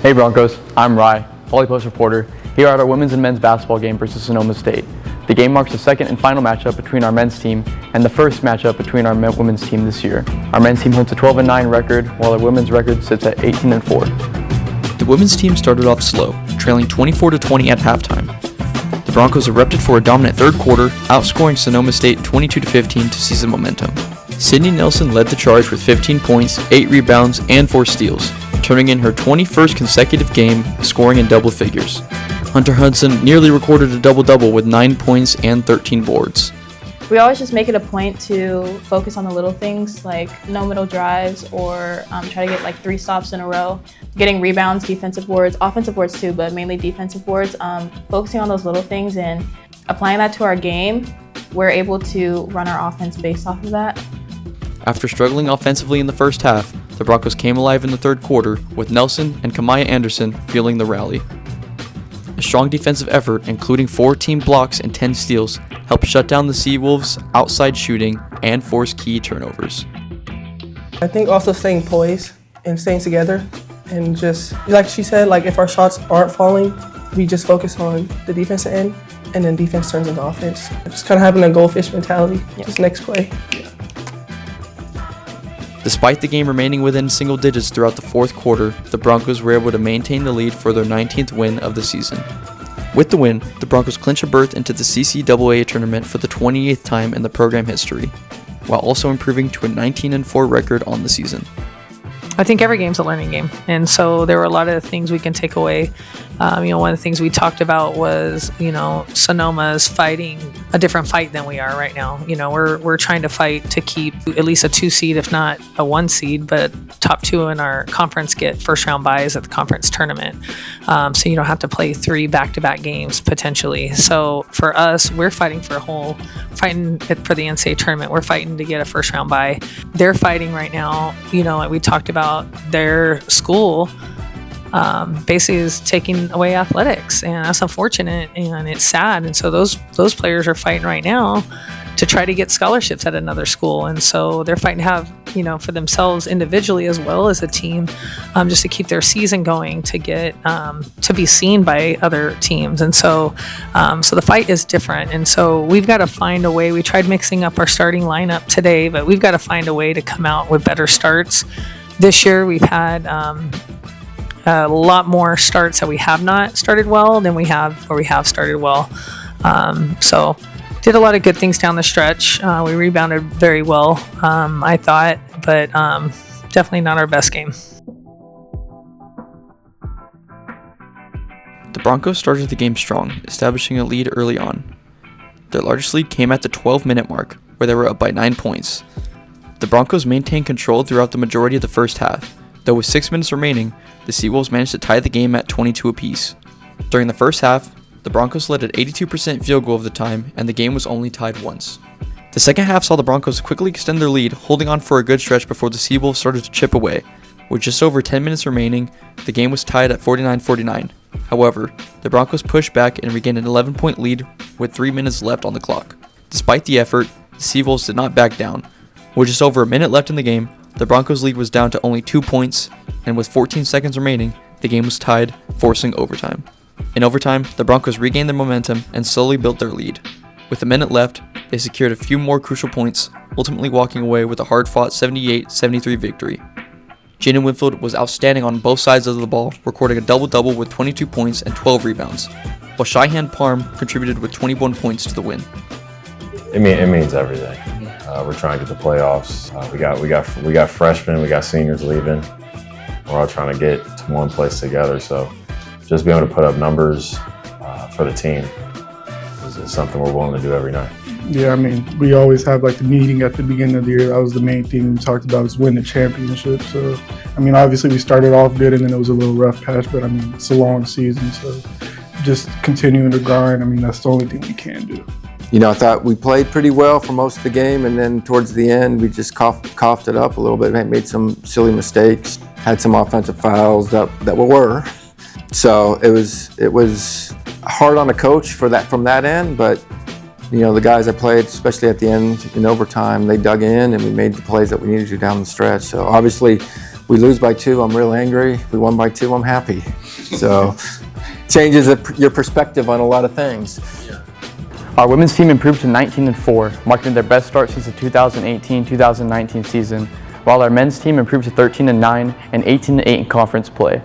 Hey Broncos, I'm Rye, Volley Post reporter, here at our women's and men's basketball game versus Sonoma State. The game marks the second and final matchup between our men's team and the first matchup between our women's team this year. Our men's team holds a 12-9 record, while our women's record sits at 18-4. The women's team started off slow, trailing 24-20 at halftime. The Broncos erupted for a dominant third quarter, outscoring Sonoma State 22-15 to seize the momentum. Sydney Nelson led the charge with 15 points, 8 rebounds, and 4 steals, turning in her 21st consecutive game, scoring in double figures. Hunter Hudson nearly recorded a double-double with 9 points and 13 boards. We always just make it a point to focus on the little things, like no middle drives, or try to get like 3 stops in a row. Getting rebounds, defensive boards, offensive boards too, but mainly defensive boards. Focusing on those little things and applying that to our game, we're able to run our offense based off of that. After struggling offensively in the first half, the Broncos came alive in the third quarter, with Nelson and Kamaya Anderson fueling the rally. A strong defensive effort, including 4 team blocks and 10 steals, helped shut down the Seawolves' outside shooting and force key turnovers. I think also staying poised and staying together, and just, like she said, like if our shots aren't falling, we just focus on the defensive end, and then defense turns into offense. Just kind of having a goldfish mentality, just next play. Despite the game remaining within single digits throughout the fourth quarter, the Broncos were able to maintain the lead for their 19th win of the season. With the win, the Broncos clinch a berth into the CCAA tournament for the 28th time in the program history, while also improving to a 19-4 record on the season. I think every game's a learning game, and so there were a lot of things we can take away. One of the things we talked about was, Sonoma's fighting a different fight than we are right now. We're trying to fight to keep at least a 2 seed, if not a 1 seed, but top 2 in our conference get first round buys at the conference tournament. So you don't have to play 3 back-to-back games potentially. So for us, we're fighting for for the NCAA tournament. We're fighting to get a first round bye. They're fighting right now. Like we talked about, their school basically is taking away athletics, and that's unfortunate and it's sad. And so those players are fighting right now to try to get scholarships at another school, and so they're fighting to have for themselves individually as well as a team, just to keep their season going, to get to be seen by other teams. And so the fight is different, and so we've got to find a way. We tried mixing up our starting lineup today, but we've got to find a way to come out with better starts. This year we've had a lot more starts that we have not started well than we have where we have started well. So did a lot of good things down the stretch. We rebounded very well, I thought, but definitely not our best game. The Broncos started the game strong, establishing a lead early on. Their largest lead came at the 12-minute mark, where they were up by 9 points. The Broncos maintained control throughout the majority of the first half, though with 6 minutes remaining, the Seawolves managed to tie the game at 22 apiece. During the first half, the Broncos led at 82% field goal of the time, and the game was only tied once. The second half saw the Broncos quickly extend their lead, holding on for a good stretch before the Seawolves started to chip away. With just over 10 minutes remaining, the game was tied at 49-49. However, the Broncos pushed back and regained an 11-point lead with 3 minutes left on the clock. Despite the effort, the Seawolves did not back down. With just over a minute left in the game, the Broncos' lead was down to only 2 points, and with 14 seconds remaining, the game was tied, forcing overtime. In overtime, the Broncos regained their momentum and slowly built their lead. With a minute left, they secured a few more crucial points, ultimately walking away with a hard-fought 78-73 victory. Jaden Winfield was outstanding on both sides of the ball, recording a double-double with 22 points and 12 rebounds, while Shyheim Parm contributed with 21 points to the win. It means everything. We're trying to get the playoffs. We got freshmen, we got seniors leaving. We're all trying to get to one place together. So just being able to put up numbers for the team is something we're willing to do every night. Yeah, we always have like the meeting at the beginning of the year. That was the main thing we talked about, is win the championship. So, obviously we started off good and then it was a little rough patch, but it's a long season. So just continuing to grind, that's the only thing we can do. I thought we played pretty well for most of the game, and then towards the end, we just coughed it up a little bit, made some silly mistakes, had some offensive fouls that were. So it was hard on the coach from that end, but the guys that played, especially at the end in overtime, they dug in and we made the plays that we needed to down the stretch. So obviously We lose by 2, I'm real angry. We won by 2, I'm happy. So changes your perspective on a lot of things. Our women's team improved to 19-4, marking their best start since the 2018-2019 season, while our men's team improved to 13-9 and 18-8 in conference play.